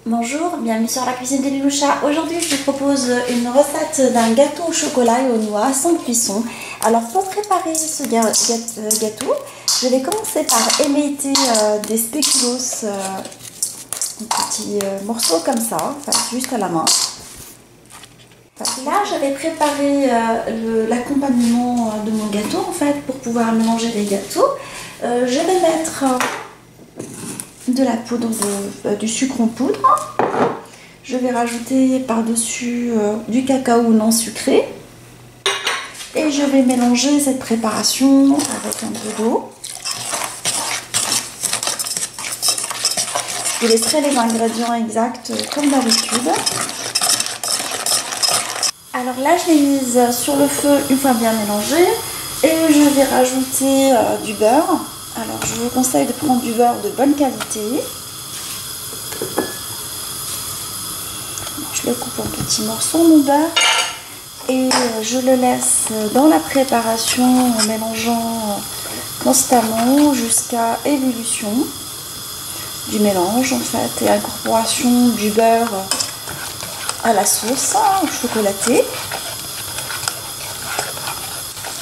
Bonjour, bienvenue sur la cuisine de Liloucha. Aujourd'hui, je vous propose une recette d'un gâteau au chocolat et aux noix sans cuisson. Alors, pour préparer ce gâteau, je vais commencer par émietter des spéculoos en petits morceaux comme ça, enfin, juste à la main. Là, j'avais préparé l'accompagnement de mon gâteau en fait pour pouvoir mélanger les gâteaux. Je vais mettre de la poudre du sucre en poudre. Je vais rajouter par-dessus du cacao non sucré. Et je vais mélanger cette préparation avec un peu d'eau. Je vous laisserai les ingrédients exacts comme d'habitude. Alors là, je l'ai mise sur le feu une fois bien mélangée. Et je vais rajouter du beurre. Alors, je vous conseille de prendre du beurre de bonne qualité. Je le coupe en petits morceaux, mon beurre. Et je le laisse dans la préparation en mélangeant constamment jusqu'à ébullition du mélange, en fait, et incorporation du beurre à la sauce chocolatée.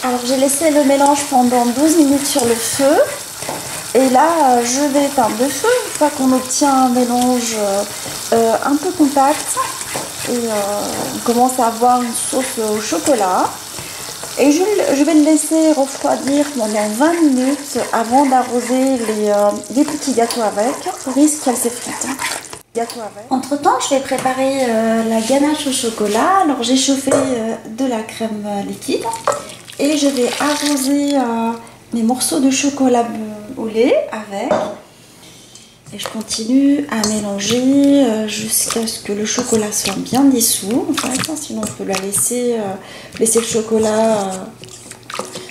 Alors, j'ai laissé le mélange pendant 12 minutes sur le feu. Et là, je vais éteindre le feu une fois qu'on obtient un mélange un peu compact. Et on commence à avoir une sauce au chocolat. Et je vais le laisser refroidir pendant 20 minutes avant d'arroser les petits gâteaux avec, au risque qu'elle s'effrite. Entre temps, je vais préparer la ganache au chocolat. Alors, j'ai chauffé de la crème liquide et je vais arroser mes morceaux de chocolat au lait avec. Et je continue à mélanger jusqu'à ce que le chocolat soit bien dissous. En fait, sinon on peut laisser le chocolat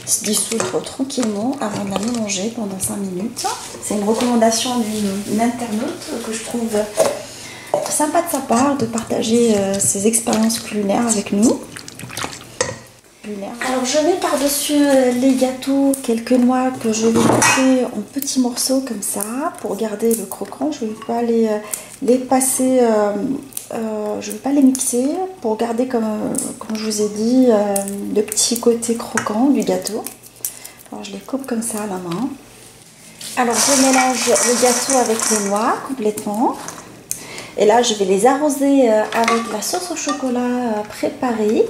se dissoudre tranquillement avant de la mélanger pendant 5 minutes. C'est une recommandation d'une internaute que je trouve sympa de sa part de partager ses expériences culinaires avec nous. Alors je mets par-dessus les gâteaux quelques noix que je vais couper en petits morceaux comme ça pour garder le croquant. Je ne vais pas les passer, je ne vais pas les mixer pour garder comme je vous ai dit le petit côté croquant du gâteau. Alors je les coupe comme ça à la main. Alors je mélange le gâteau avec les noix complètement. Et là je vais les arroser avec la sauce au chocolat préparée.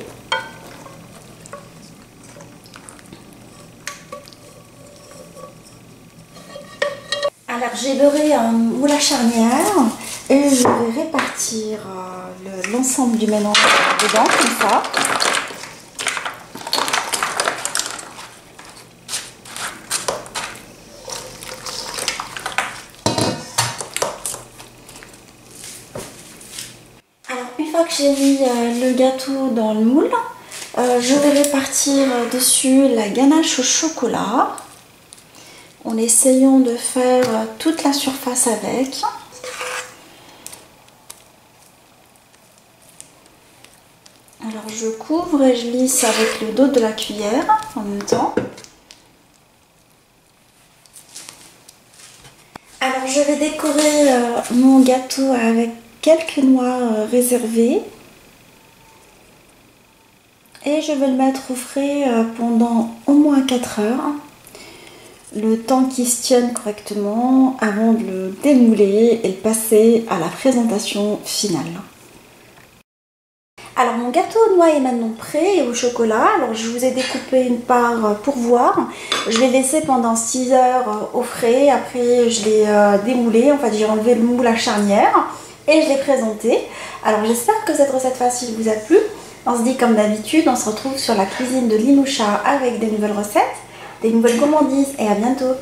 Alors j'ai beurré un moule à charnière et je vais répartir l'ensemble du mélange dedans comme ça. Alors une fois que j'ai mis le gâteau dans le moule, je vais répartir dessus la ganache au chocolat. En essayant de faire toute la surface avec. Alors je couvre et je lisse avec le dos de la cuillère en même temps. Alors je vais décorer mon gâteau avec quelques noix réservées. Et je vais le mettre au frais pendant au moins 4 heures. Le temps qu'il se tienne correctement avant de le démouler et le passer à la présentation finale. Alors mon gâteau aux noix est maintenant prêt et au chocolat. Alors je vous ai découpé une part pour voir. Je l'ai laissé pendant 6 heures au frais. Après je l'ai démoulé, enfin j'ai enlevé le moule à charnière et je l'ai présenté. Alors j'espère que cette recette facile vous a plu. On se dit comme d'habitude, on se retrouve sur la cuisine de Liloucha avec des nouvelles recettes, des nouvelles commandises et à bientôt.